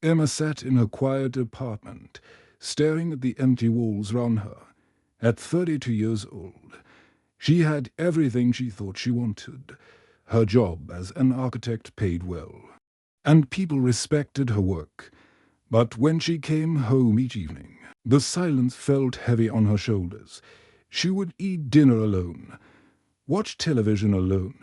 Emma sat in her quiet apartment, staring at the empty walls round her. At 32 years old, she had everything she thought she wanted. Her job as an architect paid well, and people respected her work. But when she came home each evening, the silence felt heavy on her shoulders. She would eat dinner alone, watch television alone,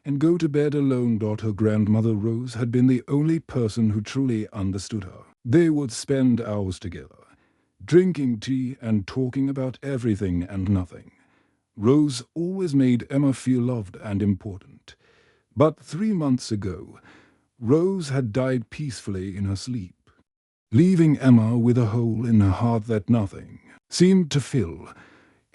and go to bed alone. Her grandmother Rose had been the only person who truly understood her. They would spend hours together, drinking tea and talking about everything and nothing. Rose always made Emma feel loved and important. But 3 months ago, Rose had died peacefully in her sleep, leaving Emma with a hole in her heart that nothing seemed to fill.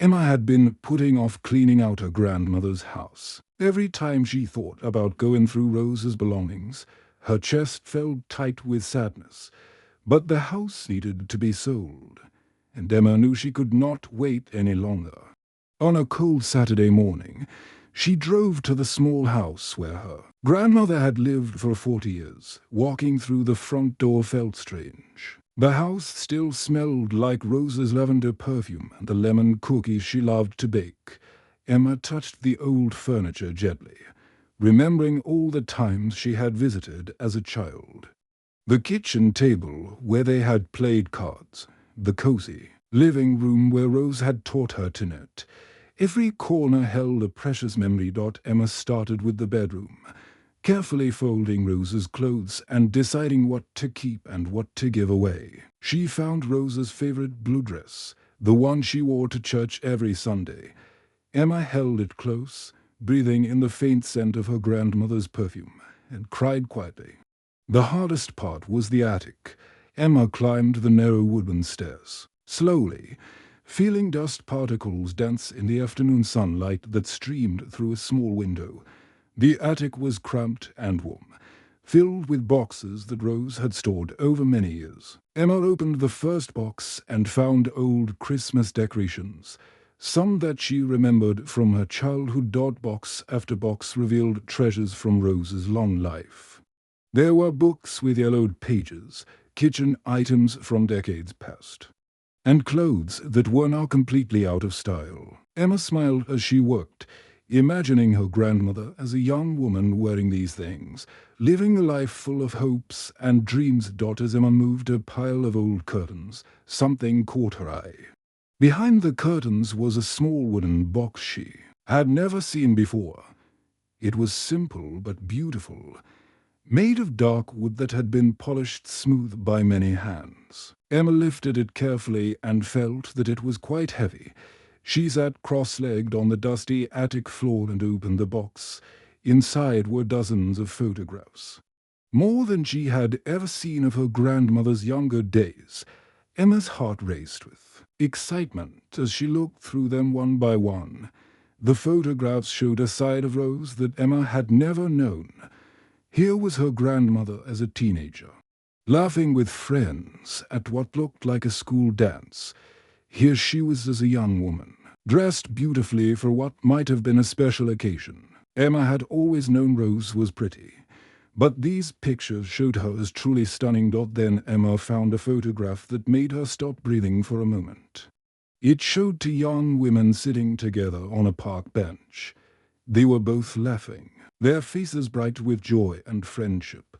Emma had been putting off cleaning out her grandmother's house. Every time she thought about going through Rose's belongings, her chest felt tight with sadness. But the house needed to be sold, and Emma knew she could not wait any longer. On a cold Saturday morning, she drove to the small house where her grandmother had lived for 40 years. Walking through the front door felt strange. The house still smelled like Rose's lavender perfume and the lemon cookies she loved to bake. Emma touched the old furniture gently, remembering all the times she had visited as a child. The kitchen table where they had played cards, the cozy living room where Rose had taught her to knit. Every corner held a precious memory. Emma started with the bedroom, carefully folding Rose's clothes and deciding what to keep and what to give away. She found Rose's favorite blue dress, the one she wore to church every Sunday. Emma held it close, breathing in the faint scent of her grandmother's perfume, and cried quietly. The hardest part was the attic. Emma climbed the narrow wooden stairs, slowly, feeling dust particles dance in the afternoon sunlight that streamed through a small window. The attic was cramped and warm, filled with boxes that Rose had stored over many years. Emma opened the first box and found old Christmas decorations, some that she remembered from her childhood. Box after box revealed treasures from Rose's long life. There were books with yellowed pages, kitchen items from decades past, and clothes that were now completely out of style. Emma smiled as she worked, imagining her grandmother as a young woman wearing these things, living a life full of hopes and dreams. As Emma moved a pile of old curtains, something caught her eye. Behind the curtains was a small wooden box she had never seen before. It was simple but beautiful, made of dark wood that had been polished smooth by many hands. Emma lifted it carefully and felt that it was quite heavy. She sat cross-legged on the dusty attic floor and opened the box. Inside were dozens of photographs, more than she had ever seen of her grandmother's younger days. Emma's heart raced with excitement as she looked through them one by one. The photographs showed a side of Rose that Emma had never known. Here was her grandmother as a teenager, laughing with friends at what looked like a school dance. Here she was as a young woman, dressed beautifully for what might have been a special occasion. Emma had always known Rose was pretty, but these pictures showed her as truly stunning. Then Emma found a photograph that made her stop breathing for a moment. It showed two young women sitting together on a park bench. They were both laughing, their faces bright with joy and friendship.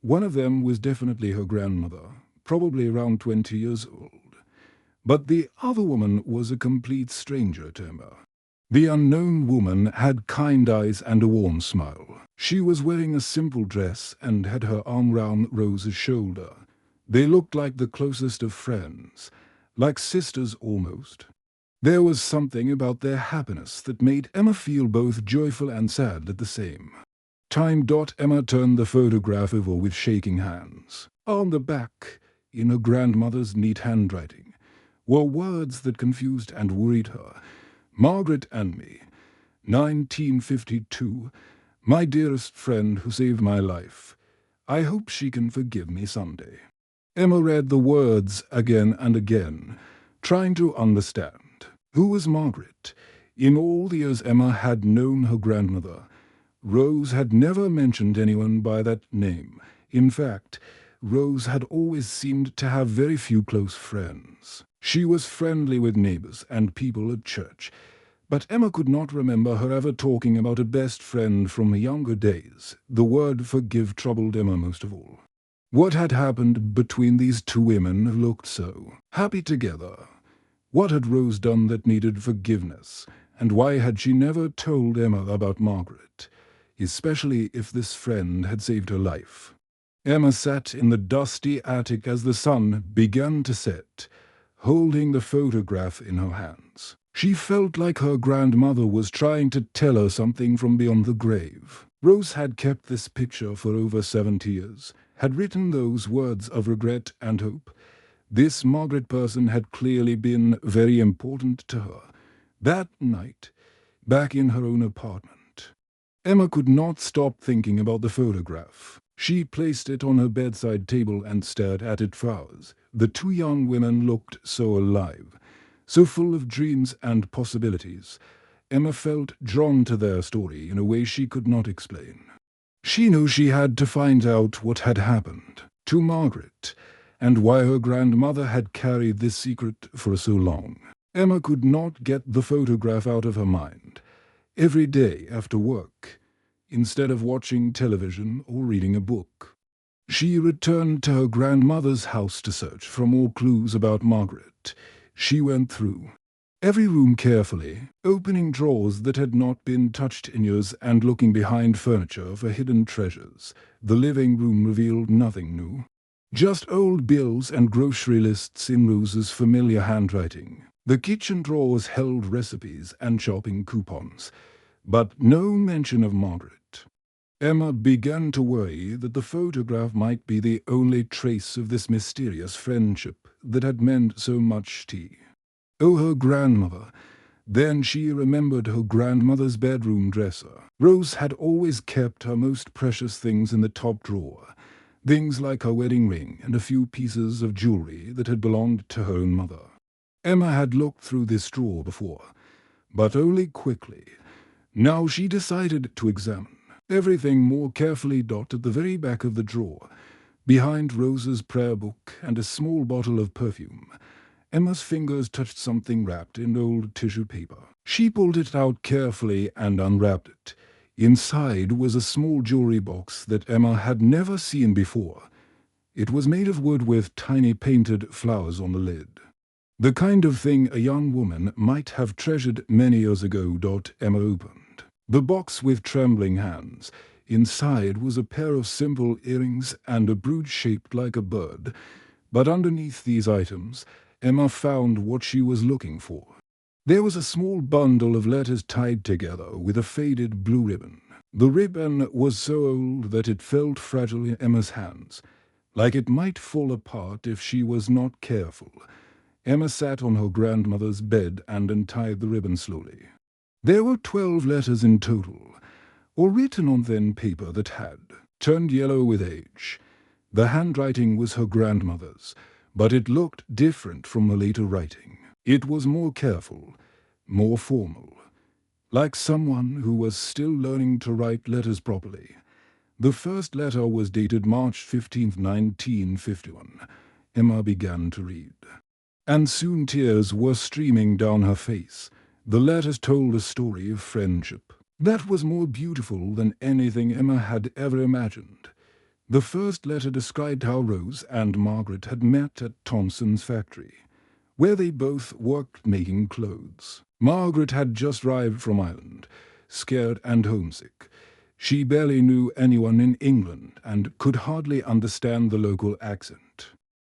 One of them was definitely her grandmother, probably around 20 years old. But the other woman was a complete stranger to Emma. The unknown woman had kind eyes and a warm smile. She was wearing a simple dress and had her arm round Rose's shoulder. They looked like the closest of friends, like sisters almost. There was something about their happiness that made Emma feel both joyful and sad at the same time. Emma turned the photograph over with shaking hands. On the back, in her grandmother's neat handwriting, were words that confused and worried her. Margaret and me, 1952, my dearest friend who saved my life. I hope she can forgive me someday. Emma read the words again and again, trying to understand. Who was Margaret? In all the years Emma had known her grandmother, Rose had never mentioned anyone by that name. In fact, Rose had always seemed to have very few close friends. She was friendly with neighbors and people at church, but Emma could not remember her ever talking about a best friend from her younger days. The word forgive troubled Emma most of all. What had happened between these two women who looked so happy together? What had Rose done that needed forgiveness? And why had she never told Emma about Margaret, especially if this friend had saved her life? Emma sat in the dusty attic as the sun began to set, holding the photograph in her hands. She felt like her grandmother was trying to tell her something from beyond the grave. Rose had kept this picture for over 70 years, had written those words of regret and hope. This Margaret person had clearly been very important to her. That night, back in her own apartment, Emma could not stop thinking about the photograph. She placed it on her bedside table and stared at it for hours. The two young women looked so alive, so full of dreams and possibilities. Emma felt drawn to their story in a way she could not explain. She knew she had to find out what had happened to Margaret, and why her grandmother had carried this secret for so long. Emma could not get the photograph out of her mind. Every day after work, instead of watching television or reading a book, she returned to her grandmother's house to search for more clues about Margaret. She went through every room carefully, opening drawers that had not been touched in years and looking behind furniture for hidden treasures. The living room revealed nothing new, just old bills and grocery lists in Rose's familiar handwriting. The kitchen drawers held recipes and shopping coupons, but no mention of Margaret. Emma began to worry that the photograph might be the only trace of this mysterious friendship that had meant so much to her. Oh, her grandmother. Then she remembered her grandmother's bedroom dresser. Rose had always kept her most precious things in the top drawer, things like her wedding ring and a few pieces of jewelry that had belonged to her own mother. Emma had looked through this drawer before, but only quickly. Now she decided to examine everything more carefully. At the very back of the drawer, behind Rose's prayer book and a small bottle of perfume, Emma's fingers touched something wrapped in old tissue paper. She pulled it out carefully and unwrapped it. Inside was a small jewelry box that Emma had never seen before. It was made of wood with tiny painted flowers on the lid. The kind of thing a young woman might have treasured many years ago. Emma opened the box with trembling hands. Inside was a pair of simple earrings and a brooch shaped like a bird. But underneath these items, Emma found what she was looking for. There was a small bundle of letters tied together with a faded blue ribbon. The ribbon was so old that it felt fragile in Emma's hands, like it might fall apart if she was not careful. Emma sat on her grandmother's bed and untied the ribbon slowly. There were 12 letters in total, all written on thin paper that had turned yellow with age. The handwriting was her grandmother's, but it looked different from the later writing. It was more careful, more formal, like someone who was still learning to write letters properly. The first letter was dated March 15, 1951. Emma began to read, and soon tears were streaming down her face. The letters told a story of friendship that was more beautiful than anything Emma had ever imagined. The first letter described how Rose and Margaret had met at Thompson's factory, where they both worked making clothes. Margaret had just arrived from Ireland, scared and homesick. She barely knew anyone in England and could hardly understand the local accent.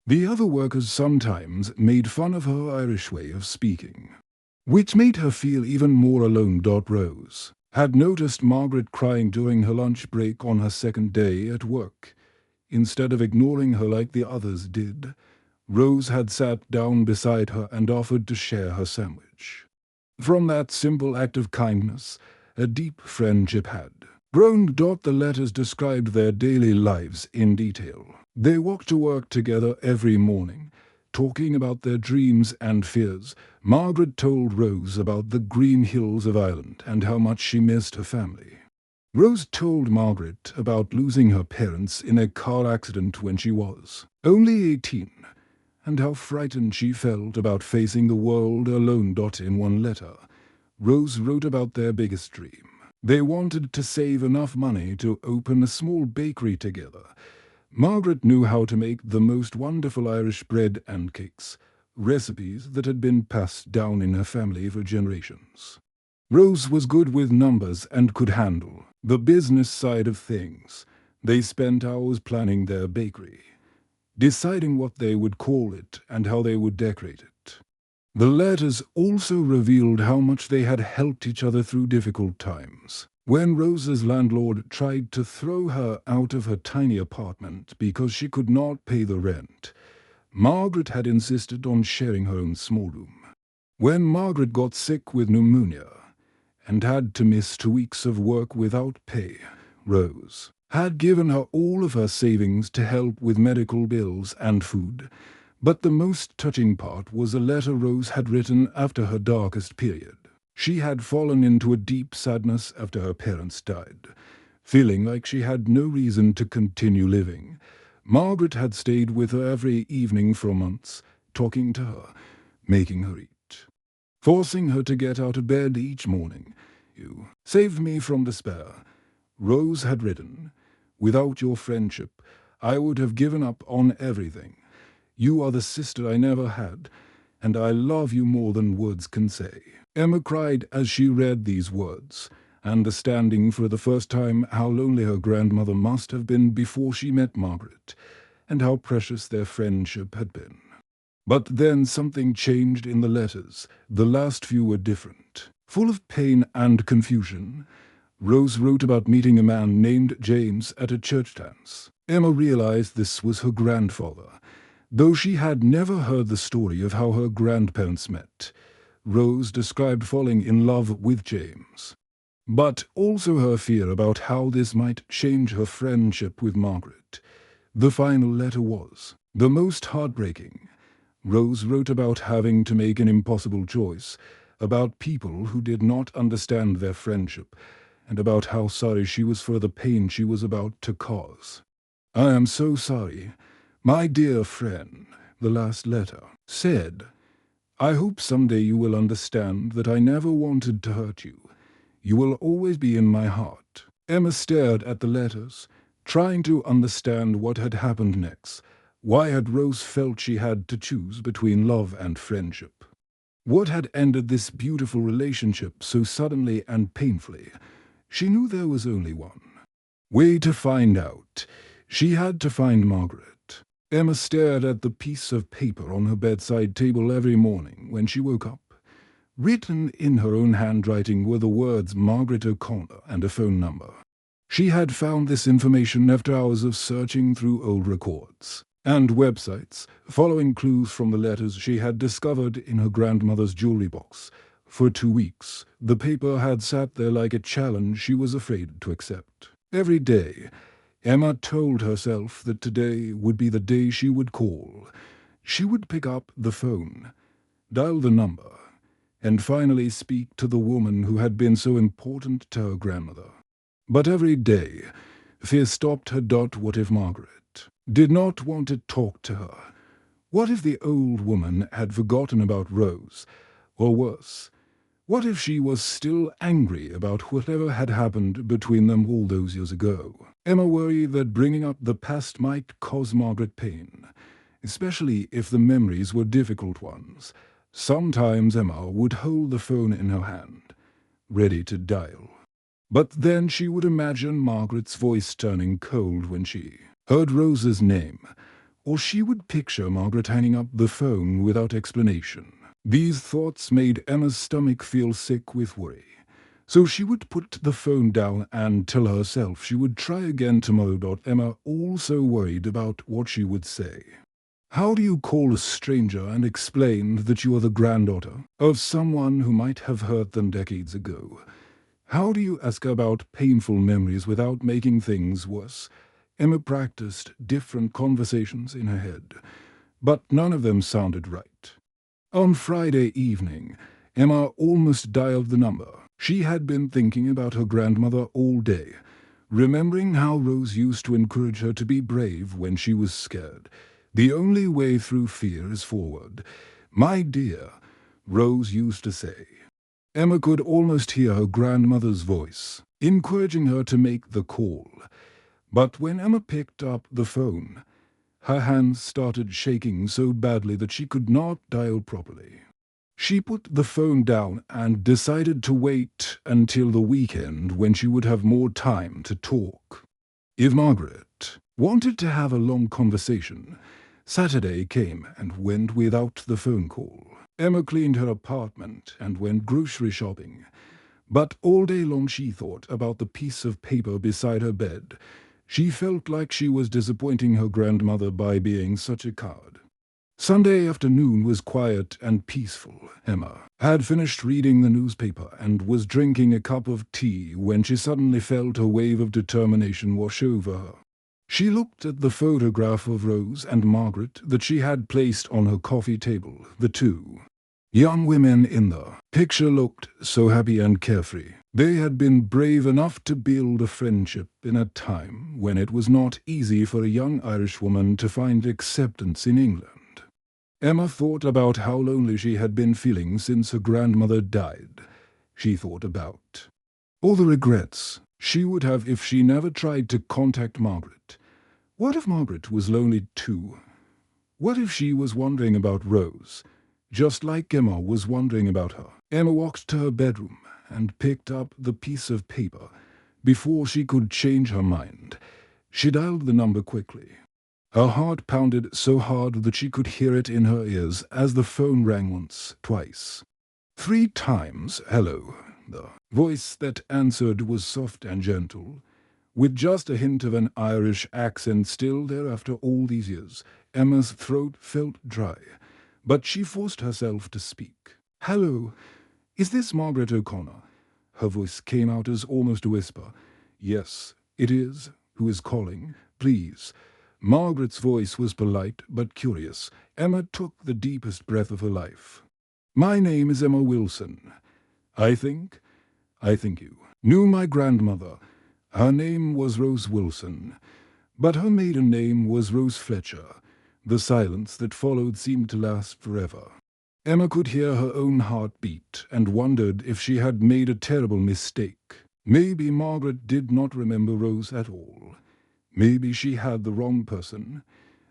The other workers sometimes made fun of her Irish way of speaking, which made her feel even more alone. Rose had noticed Margaret crying during her lunch break on her second day at work. Instead of ignoring her like the others did, Rose had sat down beside her and offered to share her sandwich. From that simple act of kindness, a deep friendship had grown. The letters described their daily lives in detail. They walked to work together every morning, talking about their dreams and fears. Margaret told Rose about the green hills of Ireland and how much she missed her family. Rose told Margaret about losing her parents in a car accident when she was only 18, and how frightened she felt about facing the world alone. In one letter, Rose wrote about their biggest dream. They wanted to save enough money to open a small bakery together. Margaret knew how to make the most wonderful Irish bread and cakes, recipes that had been passed down in her family for generations. Rose was good with numbers and could handle the business side of things. They spent hours planning their bakery, deciding what they would call it and how they would decorate it. The letters also revealed how much they had helped each other through difficult times. When Rose's landlord tried to throw her out of her tiny apartment because she could not pay the rent, Margaret had insisted on sharing her own small room. When Margaret got sick with pneumonia and had to miss 2 weeks of work without pay, Rose had given her all of her savings to help with medical bills and food. But the most touching part was a letter Rose had written after her darkest period. She had fallen into a deep sadness after her parents died, feeling like she had no reason to continue living. Margaret had stayed with her every evening for months, talking to her, making her eat, forcing her to get out of bed each morning. "You saved me from despair," Rose had written. "Without your friendship, I would have given up on everything. You are the sister I never had, and I love you more than words can say." Emma cried as she read these words, understanding for the first time how lonely her grandmother must have been before she met Margaret, and how precious their friendship had been. But then something changed in the letters. The last few were different. Full of pain and confusion, Rose wrote about meeting a man named James at a church dance. Emma realized this was her grandfather, though she had never heard the story of how her grandparents met. Rose described falling in love with James, but also her fear about how this might change her friendship with Margaret. The final letter was the most heartbreaking. Rose wrote about having to make an impossible choice, about people who did not understand their friendship, and about how sorry she was for the pain she was about to cause. "I am so sorry, my dear friend," the last letter said. "I hope someday you will understand that I never wanted to hurt you. You will always be in my heart." Emma stared at the letters, trying to understand what had happened next. Why had Rose felt she had to choose between love and friendship? What had ended this beautiful relationship so suddenly and painfully? She knew there was only one way to find out. She had to find Margaret. Emma stared at the piece of paper on her bedside table every morning when she woke up. Written in her own handwriting were the words Margaret O'Connor and a phone number. She had found this information after hours of searching through old records and websites, following clues from the letters she had discovered in her grandmother's jewelry box. For 2 weeks, the paper had sat there like a challenge she was afraid to accept. Every day, Emma told herself that today would be the day she would call. She would pick up the phone, dial the number, and finally speak to the woman who had been so important to her grandmother. But every day, fear stopped her. What if Margaret did not want to talk to her? What if the old woman had forgotten about Rose? Or worse, what if she was still angry about whatever had happened between them all those years ago? Emma worried that bringing up the past might cause Margaret pain, especially if the memories were difficult ones. Sometimes Emma would hold the phone in her hand, ready to dial. But then she would imagine Margaret's voice turning cold when she heard Rose's name, or she would picture Margaret hanging up the phone without explanation. These thoughts made Emma's stomach feel sick with worry. So she would put the phone down and tell herself she would try again tomorrow. Emma also worried about what she would say. How do you call a stranger and explain that you are the granddaughter of someone who might have hurt them decades ago? How do you ask about painful memories without making things worse? Emma practiced different conversations in her head, but none of them sounded right. On Friday evening, Emma almost dialed the number. She had been thinking about her grandmother all day, remembering how Rose used to encourage her to be brave when she was scared. The only way through fear is forward. "My dear," Rose used to say. Emma could almost hear her grandmother's voice, encouraging her to make the call. But when Emma picked up the phone, her hands started shaking so badly that she could not dial properly. She put the phone down and decided to wait until the weekend when she would have more time to talk. If Margaret wanted to have a long conversation, Saturday came and went without the phone call. Emma cleaned her apartment and went grocery shopping, but all day long she thought about the piece of paper beside her bed. She felt like she was disappointing her grandmother by being such a coward. Sunday afternoon was quiet and peaceful. Emma had finished reading the newspaper and was drinking a cup of tea when she suddenly felt a wave of determination wash over her. She looked at the photograph of Rose and Margaret that she had placed on her coffee table. The two young women in the picture looked so happy and carefree. They had been brave enough to build a friendship in a time when it was not easy for a young Irish woman to find acceptance in England. Emma thought about how lonely she had been feeling since her grandmother died. She thought about all the regrets she would have if she never tried to contact Margaret. What if Margaret was lonely too? What if she was wondering about Rose, just like Emma was wondering about her? Emma walked to her bedroom and picked up the piece of paper. Before she could change her mind, she dialed the number quickly. Her heart pounded so hard that she could hear it in her ears as the phone rang once, twice, 3 times. "Hello." The voice that answered was soft and gentle, with just a hint of an Irish accent still there after all these years. Emma's throat felt dry, but she forced herself to speak. "Hello, is this Margaret O'Connor?" Her voice came out as almost a whisper. "Yes, it is. Who is calling? Please." Margaret's voice was polite but curious. Emma took the deepest breath of her life. "My name is Emma Wilson. I think you knew my grandmother. Her name was Rose Wilson, but her maiden name was Rose Fletcher." The silence that followed seemed to last forever. Emma could hear her own heart beat and wondered if she had made a terrible mistake. Maybe Margaret did not remember Rose at all. Maybe she had the wrong person.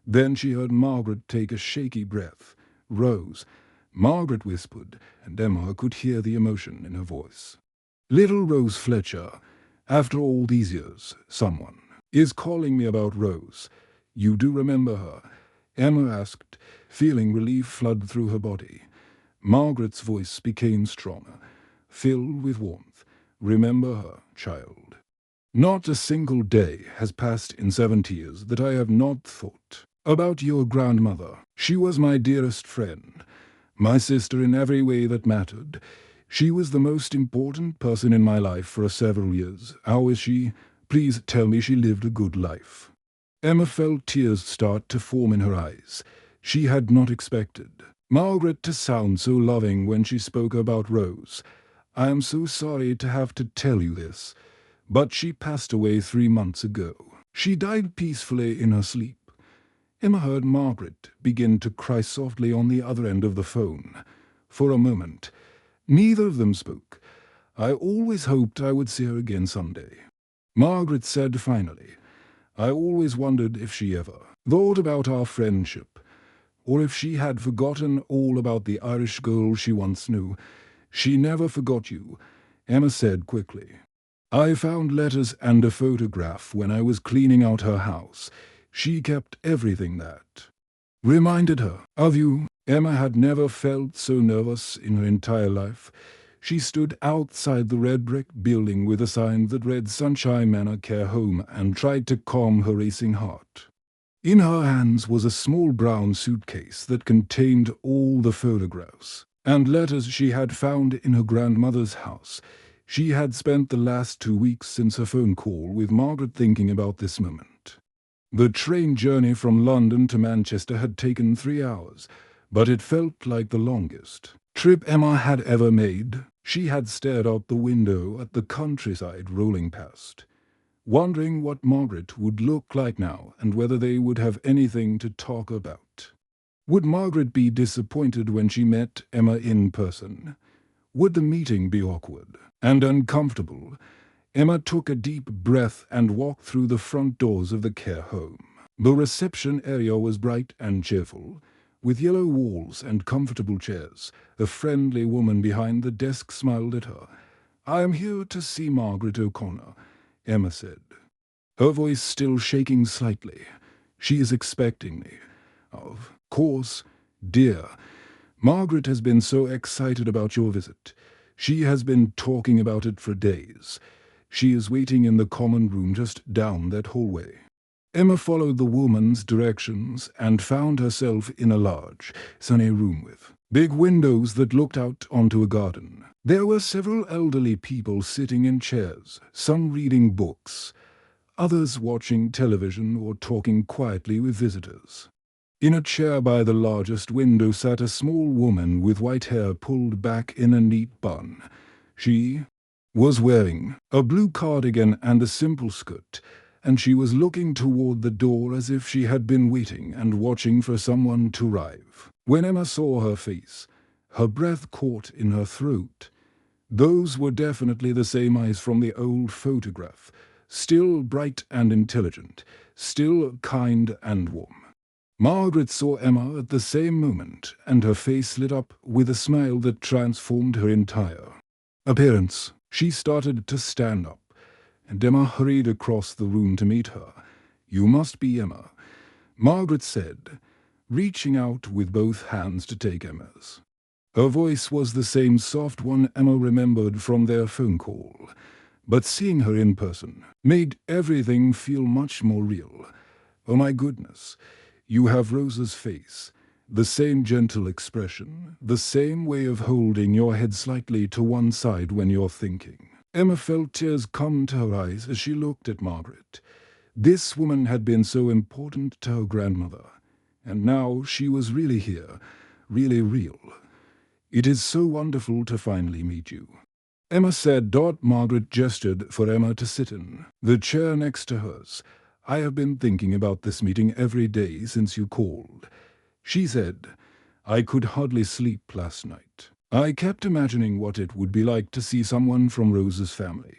Then she heard Margaret take a shaky breath. "Rose," Margaret whispered, and Emma could hear the emotion in her voice. "Little Rose Fletcher, after all these years, someone is calling me about Rose. You do remember her?" Emma asked, feeling relief flood through her body. Margaret's voice became stronger, filled with warmth. "Remember her, child. Not a single day has passed in 70 years that I have not thought about your grandmother. She was my dearest friend, my sister in every way that mattered. She was the most important person in my life for several years. How is she? Please tell me she lived a good life." Emma felt tears start to form in her eyes. She had not expected Margaret to sound so loving when she spoke about Rose. "I am so sorry to have to tell you this, but she passed away 3 months ago. She died peacefully in her sleep." Emma heard Margaret begin to cry softly on the other end of the phone. For a moment, neither of them spoke. "I always hoped I would see her again someday," Margaret said finally. "I always wondered if she ever thought about our friendship, or if she had forgotten all about the Irish girl she once knew." "She never forgot you," Emma said quickly. "I found letters and a photograph when I was cleaning out her house. She kept everything that reminded her of you." Emma had never felt so nervous in her entire life. She stood outside the red brick building with a sign that read Sunshine Manor Care Home and tried to calm her racing heart. In her hands was a small brown suitcase that contained all the photographs and letters she had found in her grandmother's house. She had spent the last 2 weeks since her phone call with Margaret thinking about this moment. The train journey from London to Manchester had taken 3 hours, but it felt like the longest trip Emma had ever made. She had stared out the window at the countryside rolling past, wondering what Margaret would look like now and whether they would have anything to talk about. Would Margaret be disappointed when she met Emma in person? Would the meeting be awkward and uncomfortable? Emma took a deep breath and walked through the front doors of the care home. The reception area was bright and cheerful, with yellow walls and comfortable chairs. A friendly woman behind the desk smiled at her. "I am here to see Margaret O'Connor," Emma said, her voice still shaking slightly. "She is expecting me." "Of course, dear. Margaret has been so excited about your visit. She has been talking about it for days. She is waiting in the common room just down that hallway." Emma followed the woman's directions and found herself in a large, sunny room with big windows that looked out onto a garden. There were several elderly people sitting in chairs, some reading books, others watching television or talking quietly with visitors. In a chair by the largest window sat a small woman with white hair pulled back in a neat bun. She was wearing a blue cardigan and a simple skirt, and she was looking toward the door as if she had been waiting and watching for someone to arrive. When Emma saw her face, her breath caught in her throat. Those were definitely the same eyes from the old photograph, still bright and intelligent, still kind and warm. Margaret saw Emma at the same moment, and her face lit up with a smile that transformed her entire appearance. She started to stand up, and Emma hurried across the room to meet her. "You must be Emma," Margaret said, reaching out with both hands to take Emma's. Her voice was the same soft one Emma remembered from their phone call, but seeing her in person made everything feel much more real. "Oh my goodness, you have Rosa's face, the same gentle expression, the same way of holding your head slightly to one side when you're thinking." Emma felt tears come to her eyes as she looked at Margaret. This woman had been so important to her grandmother, and now she was really here, really real. "It is so wonderful to finally meet you," Emma said. Margaret gestured for Emma to sit in the chair next to hers. "I have been thinking about this meeting every day since you called," she said. "I could hardly sleep last night. I kept imagining what it would be like to see someone from Rosa's family,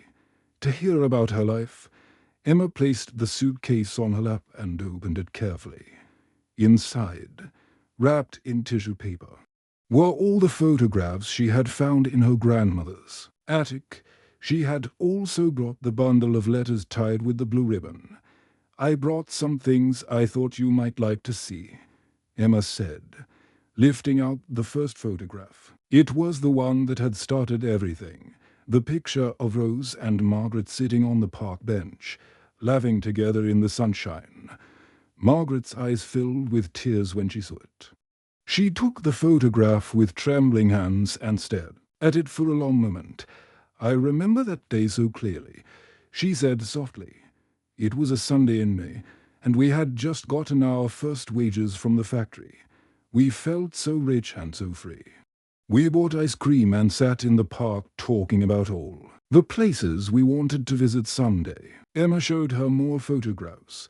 to hear about her life." Emma placed the suitcase on her lap and opened it carefully. Inside, wrapped in tissue paper, were all the photographs she had found in her grandmother's attic. She had also brought the bundle of letters tied with the blue ribbon. "I brought some things I thought you might like to see," Emma said, lifting out the first photograph. It was the one that had started everything, the picture of Rose and Margaret sitting on the park bench, laughing together in the sunshine. Margaret's eyes filled with tears when she saw it. She took the photograph with trembling hands and stared at it for a long moment. "I remember that day so clearly," she said softly. "It was a Sunday in May, and we had just gotten our first wages from the factory. We felt so rich and so free. We bought ice cream and sat in the park talking about all the places we wanted to visit someday." Emma showed her more photographs,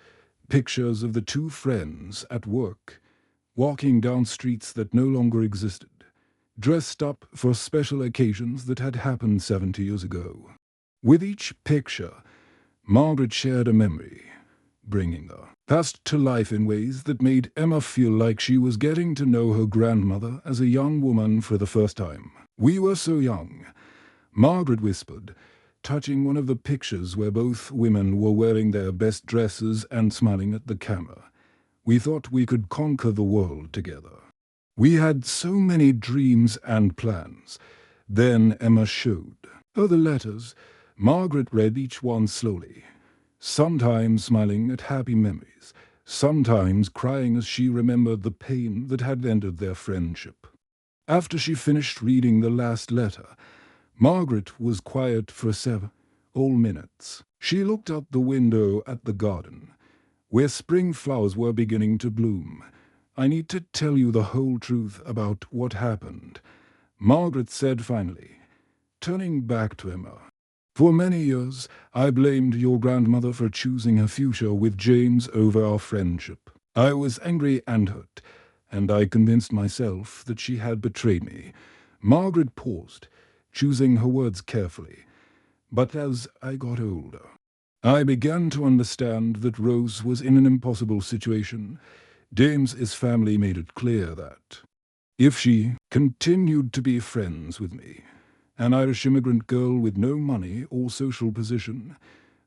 pictures of the two friends at work, walking down streets that no longer existed, dressed up for special occasions that had happened 70 years ago. With each picture, Margaret shared a memory, bringing the past to life in ways that made Emma feel like she was getting to know her grandmother as a young woman for the first time. "We were so young," Margaret whispered, touching one of the pictures where both women were wearing their best dresses and smiling at the camera. "We thought we could conquer the world together. We had so many dreams and plans." Then Emma showed her the letters. Margaret read each one slowly, sometimes smiling at happy memories, sometimes crying as she remembered the pain that had ended their friendship. After she finished reading the last letter, Margaret was quiet for several minutes. She looked out the window at the garden, where spring flowers were beginning to bloom. "I need to tell you the whole truth about what happened," Margaret said finally. turning back to Emma. For many years, I blamed your grandmother for choosing her future with James over our friendship. I was angry and hurt, and I convinced myself that she had betrayed me. Margaret paused, choosing her words carefully. But as I got older, I began to understand that Rose was in an impossible situation. James's family made it clear that if she continued to be friends with me, an Irish immigrant girl with no money or social position,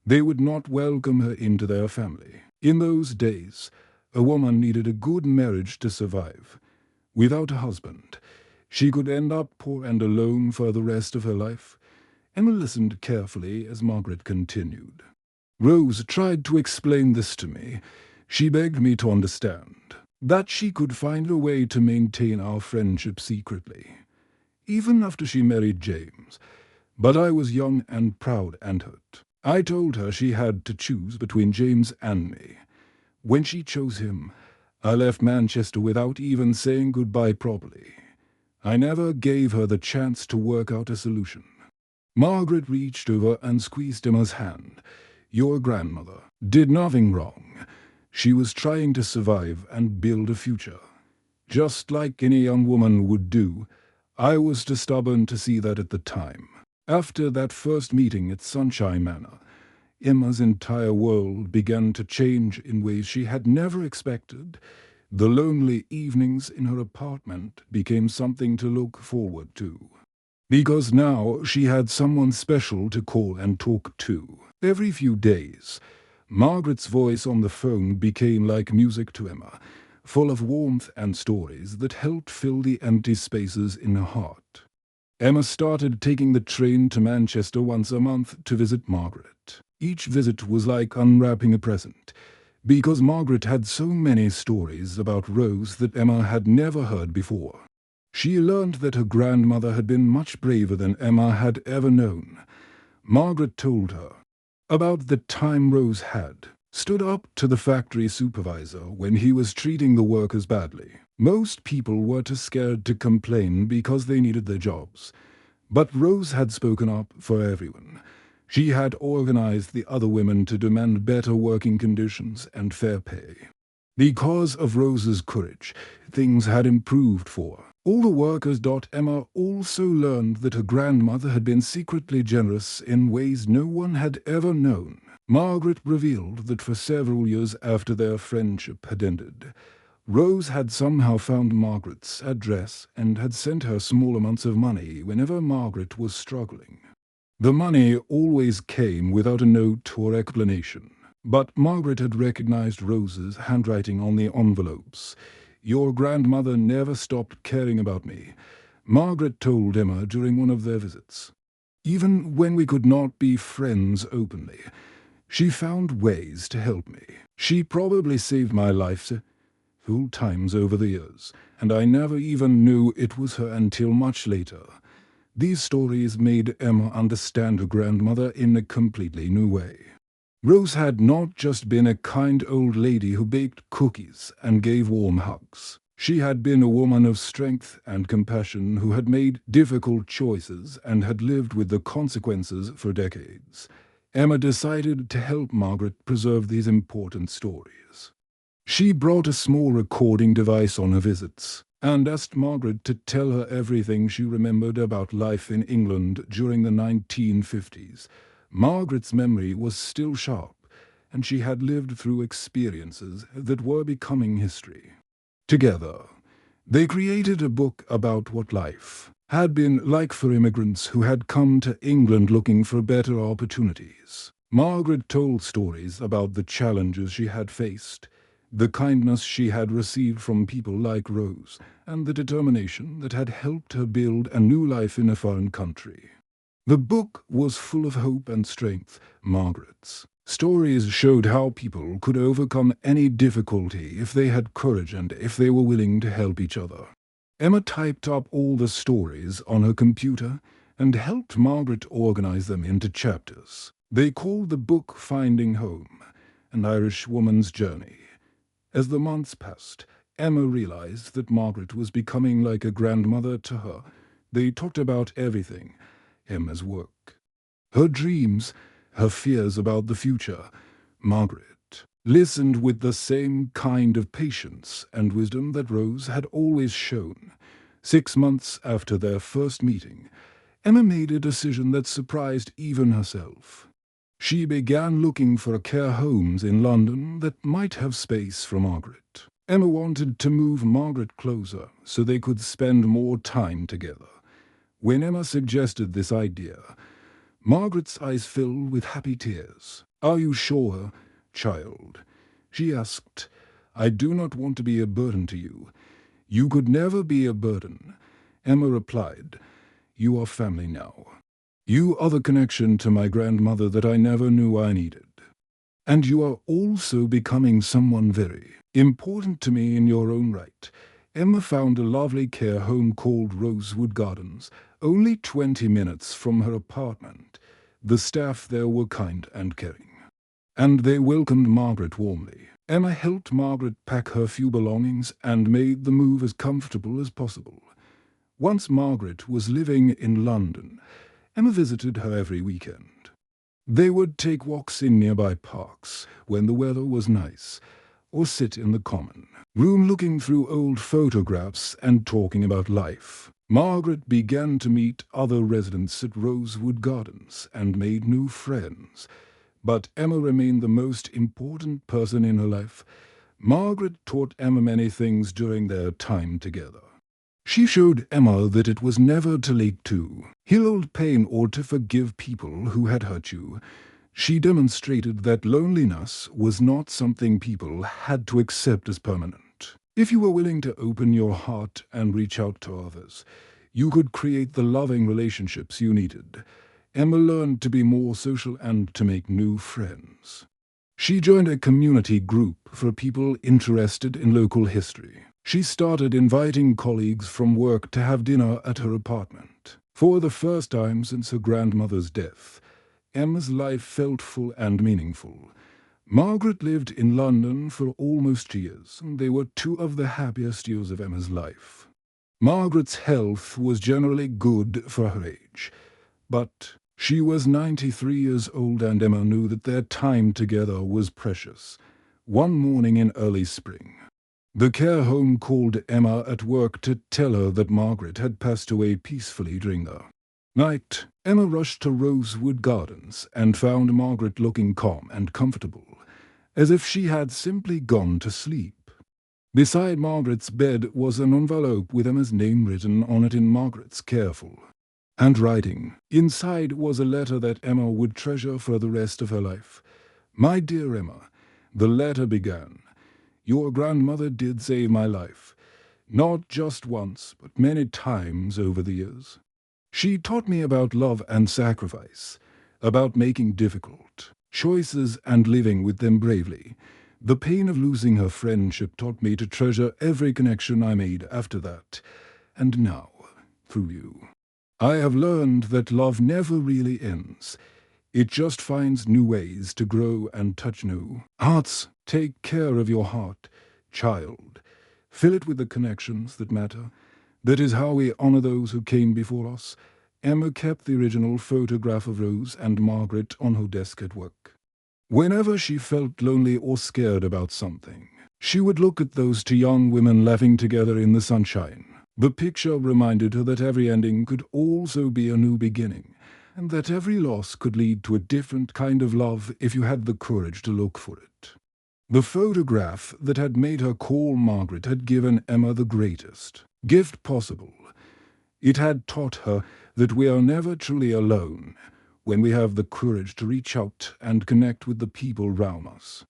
they would not welcome her into their family. In those days, a woman needed a good marriage to survive. Without a husband, she could end up poor and alone for the rest of her life. Emma listened carefully as Margaret continued. Rose tried to explain this to me. She begged me to understand that she could find a way to maintain our friendship secretly, even after she married James. But I was young and proud and hurt. I told her she had to choose between James and me. When she chose him, I left Manchester without even saying goodbye properly. I never gave her the chance to work out a solution. Margaret reached over and squeezed Emma's hand. Your grandmother did nothing wrong. She was trying to survive and build a future. Just like any young woman would do, I was too stubborn to see that at the time. After that first meeting at Sunshine Manor, Emma's entire world began to change in ways she had never expected. The lonely evenings in her apartment became something to look forward to. Because now she had someone special to call and talk to. Every few days, Margaret's voice on the phone became like music to Emma, full of warmth and stories that helped fill the empty spaces in her heart. Emma started taking the train to Manchester once a month to visit Margaret. Each visit was like unwrapping a present, because Margaret had so many stories about Rose that Emma had never heard before. She learned that her grandmother had been much braver than Emma had ever known. Margaret told her about the time Rose had stood up to the factory supervisor when he was treating the workers badly. Most people were too scared to complain because they needed their jobs. But Rose had spoken up for everyone. She had organized the other women to demand better working conditions and fair pay. Because of Rose's courage, things had improved for her. All the workers. Emma also learned that her grandmother had been secretly generous in ways no one had ever known. Margaret revealed that for several years after their friendship had ended, Rose had somehow found Margaret's address and had sent her small amounts of money whenever Margaret was struggling. The money always came without a note or explanation, but Margaret had recognized Rose's handwriting on the envelopes. Your grandmother never stopped caring about me, Margaret told Emma during one of their visits. Even when we could not be friends openly, she found ways to help me. She probably saved my life several times over the years, and I never even knew it was her until much later. These stories made Emma understand her grandmother in a completely new way. Rose had not just been a kind old lady who baked cookies and gave warm hugs. She had been a woman of strength and compassion who had made difficult choices and had lived with the consequences for decades. Emma decided to help Margaret preserve these important stories. She brought a small recording device on her visits and asked Margaret to tell her everything she remembered about life in England during the 1950s. Margaret's memory was still sharp, and she had lived through experiences that were becoming history. Together, they created a book about what life had been like for immigrants who had come to England looking for better opportunities. Margaret told stories about the challenges she had faced, the kindness she had received from people like Rose, and the determination that had helped her build a new life in a foreign country. The book was full of hope and strength, Margaret's. Stories showed how people could overcome any difficulty if they had courage and if they were willing to help each other. Emma typed up all the stories on her computer and helped Margaret organize them into chapters. They called the book Finding Home, an Irish Woman's Journey. As the months passed, Emma realized that Margaret was becoming like a grandmother to her. They talked about everything: Emma's work. Her dreams, her fears about the future, Margaret listened with the same kind of patience and wisdom that Rose had always shown. 6 months after their first meeting, Emma made a decision that surprised even herself. She began looking for care homes in London that might have space for Margaret. Emma wanted to move Margaret closer so they could spend more time together. When Emma suggested this idea, Margaret's eyes filled with happy tears. "Are you sure, child?" she asked. "I do not want to be a burden to you." "You could never be a burden," Emma replied. "You are family now. You are the connection to my grandmother that I never knew I needed. And you are also becoming someone very important to me in your own right." Emma found a lovely care home called Rosewood Gardens, only 20 minutes from her apartment. The staff there were kind and caring, and they welcomed Margaret warmly. Emma helped Margaret pack her few belongings and made the move as comfortable as possible. Once Margaret was living in London, Emma visited her every weekend. They would take walks in nearby parks when the weather was nice, or sit in the common room looking through old photographs and talking about life. Margaret began to meet other residents at Rosewood Gardens and made new friends. But Emma remained the most important person in her life. Margaret taught Emma many things during their time together. She showed Emma that it was never too late to heal old pain or to forgive people who had hurt you. She demonstrated that loneliness was not something people had to accept as permanent. If you were willing to open your heart and reach out to others, you could create the loving relationships you needed. Emma learned to be more social and to make new friends. She joined a community group for people interested in local history. She started inviting colleagues from work to have dinner at her apartment. For the first time since her grandmother's death, Emma's life felt full and meaningful. Margaret lived in London for almost 2 years, and they were 2 of the happiest years of Emma's life. Margaret's health was generally good for her age, but she was 93 years old, and Emma knew that their time together was precious. One morning in early spring, the care home called Emma at work to tell her that Margaret had passed away peacefully during the night. Emma rushed to Rosewood Gardens and found Margaret looking calm and comfortable, as if she had simply gone to sleep. Beside Margaret's bed was an envelope with Emma's name written on it in Margaret's careful handwriting. Inside was a letter that Emma would treasure for the rest of her life. "My dear Emma," the letter began, "your grandmother did save my life, not just once, but many times over the years. She taught me about love and sacrifice, about making difficult choices and living with them bravely. The pain of losing her friendship taught me to treasure every connection I made after that. And now, through you, I have learned that love never really ends. It just finds new ways to grow and touch new hearts. Take care of your heart, child. Fill it with the connections that matter. That is how we honor those who came before us." Emma kept the original photograph of Rose and Margaret on her desk at work. Whenever she felt lonely or scared about something, she would look at those 2 young women laughing together in the sunshine. The picture reminded her that every ending could also be a new beginning, and that every loss could lead to a different kind of love if you had the courage to look for it. The photograph that had made her call Margaret had given Emma the greatest gift possible. It had taught her that we are never truly alone when we have the courage to reach out and connect with the people around us.